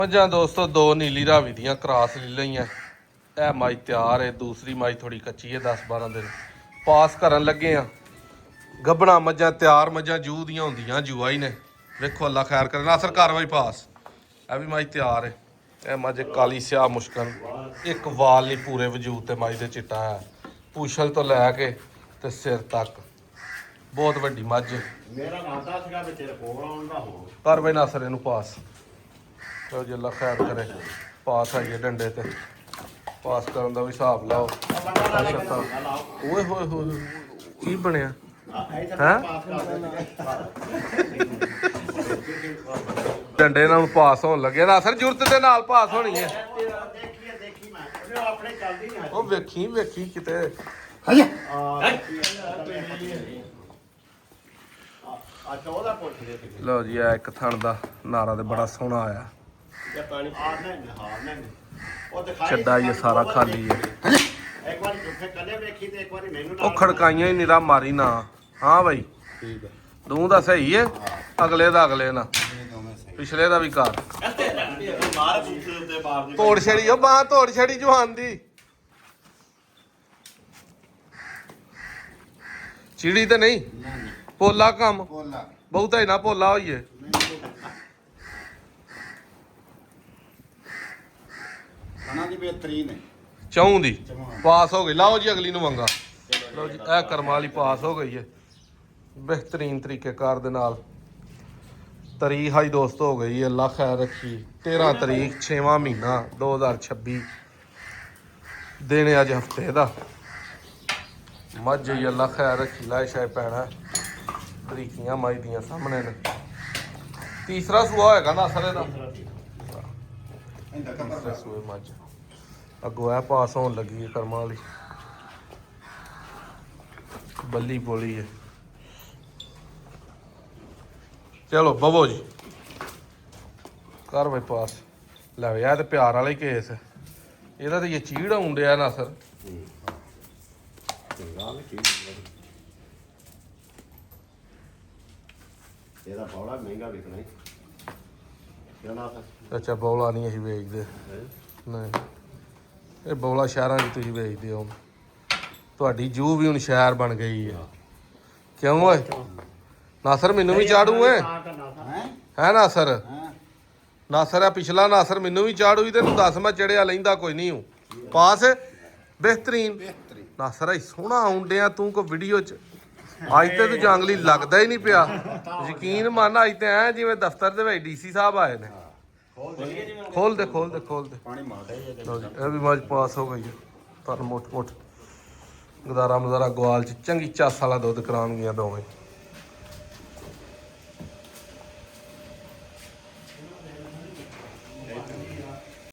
ਮੱਝਾਂ ਦੋਸਤੋ ਦੋ ਨੀਲੀ ਰਾਵੀ ਦੀਆਂ ਕਰਾਸ ਲੈ ਲਈਆਂ। ਇਹ ਮਾਈ ਤਿਆਰ ਹੈ, ਦੂਸਰੀ ਮਾਈ ਥੋੜੀ ਕੱਚੀ ਹੈ, 10-12 ਦਿਨ ਪਾਸ ਕਰਨ ਲੱਗੇ ਆ। ਗੱਬਣਾ ਮੱਝਾਂ ਤਿਆਰ, ਮੱਝਾਂ ਜੂ ਦੀਆਂ ਹੁੰਦੀਆਂ, ਜੂਆ ਹੀ ਨੇ। ਵੇਖੋ ਅੱਲਾ ਖੈਰ ਕਰੇ। ਨਾਸਰ ਕਾਰਵਾਈ ਪਾਸ। ਇਹ ਵੀ ਮਾਈ ਤਿਆਰ ਹੈ। ਇਹ ਮੱਝ ਕਾਲੀ ਸਿਆਹ ਮੁਸ਼ਕਲ, ਇੱਕ ਵਾਲ ਨਹੀਂ ਪੂਰੇ ਵਜੂਦ ਤੇ ਮਾਈ ਦੇ ਚਿੱਟਾ ਹੈ। ਪੂਛਲ ਤੋਂ ਲੈ ਕੇ ਤੇ ਸਿਰ ਤੱਕ ਬਹੁਤ ਵੱਡੀ ਮੱਝ। ਮੇਰਾ ਨਾਤਾ ਸੀਗਾ ਵੀ ਤੇਰੇ ਕੋਲ ਆਉਣ ਦਾ ਹੋ ਕਰ ਬਈ ਨਾਸਰ ਇਹਨੂੰ ਪਾਸ। ਚਲੋ ਜੀ ਅੱਲਾ ਖੈਰ ਕਰੇ। ਪਾਸ ਆਈਏ ਡੰਡੇ ਤੇ, ਪਾਸ ਕਰਨ ਦਾ ਵੀ ਹਿਸਾਬ ਲਾਓ। ਓਏ ਹੋਏ ਹੋਏ ਕੀ ਬਣਿਆ ਹੈ? ਡੰਡੇ ਨਾਲ ਪਾਸ ਹੋਣ ਲੱਗੇ। ਨਾਸਰ ਜੁਰਤ ਦੇ ਨਾਲ ਪਾਸ ਹੋਣੀ ਹੈ। ਉਹ ਵੇਖੀ ਵੇਖੀ ਕਿਤੇ ਲਓ ਜੀ। ਆ ਇੱਕ ਥਣ ਦਾ ਨਾਰਾ ਤੇ ਬੜਾ ਸੋਹਣਾ ਆਇਆ। ਛੱਡਾ ਹੀ ਸਾਰਾ ਖਾਲੀ ਹੈ। ਉਹ ਖੜਕਾਈਆਂ ਹੀ ਨਿਰਾ ਮਾਰੀ ਨਾ। ਹਾਂ ਬਾਈ ਠੀਕ ਹੈ। ਤੂੰ ਤਾਂ ਸਹੀ ਹੈ। ਅਗਲੇ ਦਾ ਅਗਲੇ ਨਾ, ਪਿਛਲੇ ਦਾ ਵੀ ਕਰ। ਤੋੜ ਛੜੀ ਉਹ ਬਾਹ, ਤੋੜ ਛੜੀ ਜਵਾਨ ਦੀ। ਚਿੜੀ ਤੇ ਨਹੀਂ ਪੋਲਾ ਕੰਮ ਬਹੁਤਾ ਹੀ ਨਾ ਪੋਲਾ ਹੋਈਏ। ਚੌਂ ਦੀ ਪਾਸ ਹੋ ਗਈ। ਲਾਓ ਜੀ ਅਗਲੀ ਨੂੰ ਮੰਗਾ। ਲਓ ਜੀ ਇਹ ਕਰਮਾਂ ਵਾਲੀ ਪਾਸ ਹੋ ਗਈ ਹੈ ਬਿਹਤਰੀਨ ਤਰੀਕੇ ਕਾਰ ਦੇ ਨਾਲ। ਤਰੀਕ ਹਾਈ ਦੋਸਤੋ ਹੋ ਗਈ। ਅੱਲਾ ਖੈਰ ਰੱਖੀ। 13 ਤਰੀਕ 6ਵਾਂ ਮਹੀਨਾ 2026 ਦਿਨ ਅੱਜ ਹਫਤੇ ਦਾ। ਮੱਝ ਹੀ ਅੱਲਾ ਖੈਰ ਰੱਖੀ। ਲਾਏ ਸ਼ਾਇ ਪੈਣਾ ਤਰੀਕੀਆਂ ਮਾਈ ਦੀਆਂ ਸਾਹਮਣੇ ਨੇ। ਤੀਸਰਾ ਸੂਆ ਹੋਏਗਾ ਨਾ ਸਰੇ ਦਾ। ਤੀਸਰੇ ਸੂਏ ਮੱਝ ਅੱਗੋਂ ਇਹ ਪਾਸ ਹੋਣ ਲੱਗੀ ਹੈ ਕਰਮਾਂ ਵਾਲੀ। ਬੱਲੀ ਬੋਲੀ ਹੈ। ਚਲੋ ਬਵੋ ਜੀ ਕਰ ਬਈ ਪਾਸ। ਲੈ ਯਾਰ ਤੇ ਪਿਆਰ ਵਾਲਾ ਹੀ ਕੇਸ। ਇਹਦਾ ਤੇ ਇਹ ਚੀੜ ਆਉਣ ਡਿਆ ਨਾ ਸਰ। ਇਹਦਾ ਬੜਾ ਮਹਿੰਗਾ ਵਿਕਣਾ ਹੈ। ਅੱਛਾ ਬੌਲਾ ਨਹੀਂ ਅਸੀਂ ਵੇਚਦੇ। ਨਹੀਂ ਇਹ ਬੌਲਾ ਸ਼ਹਿਰਾਂ 'ਚ ਤੁਸੀਂ ਵੇਚਦੇ ਹੋ। ਤੁਹਾਡੀ ਜੂ ਵੀ ਹੁਣ ਸ਼ਹਿਰ ਬਣ ਗਈ ਹੈ। ਕਿਉਂ ਓਏ ਨਾਸਰ ਮੈਨੂੰ ਵੀ ਚਾੜੂ ਹੈ ਨਾਸਰ। ਨਾਸਰ ਆ ਪਿਛਲਾ ਨਾਸਰ ਮੈਨੂੰ ਵੀ ਚਾੜੂ ਹੀ। ਤੈਨੂੰ ਦੱਸ ਮੈਂ ਚੜਿਆ ਲੈਂਦਾ ਕੋਈ ਨਹੀਂ ਹੂੰ। ਪਾਸ ਬਿਹਤਰੀਨ ਨਾਸਰ ਆ ਸੋਹਣਾ ਆਉਣ ਡਿਆ ਤੂੰ ਕੋ ਵੀਡੀਓ 'ਚ। ਅੱਜ ਤੇ ਤੂੰ ਜੰਗਲੀ ਲੱਗਦਾ ਹੀ ਨਹੀਂ ਪਿਆ। ਯਕੀਨ ਮੰਨ ਅੱਜ ਤੇ ਐ ਜਿਵੇਂ ਦਫ਼ਤਰ ਦੇ ਵਿੱਚ DC ਸਾਹਿਬ ਆਏ ਨੇ। ਖੋਲ ਦੇ ਖੋਲ ਦੇ ਖੋਲ ਦੇ। ਇਹ ਵੀ ਮੱਝ ਪਾਸ ਹੋ ਗਈ ਹੈ। ਪਰ ਮੁੱਠ ਮੁੱਠ ਗਦਾਰਾ ਮਜ਼ਾਰਾ ਗਵਾਲ 'ਚ ਚੰਗੀ ਚਾਸ ਵਾਲਾ ਦੁੱਧ ਕਰਾਉਣਗੀਆਂ ਦੋਵੇਂ।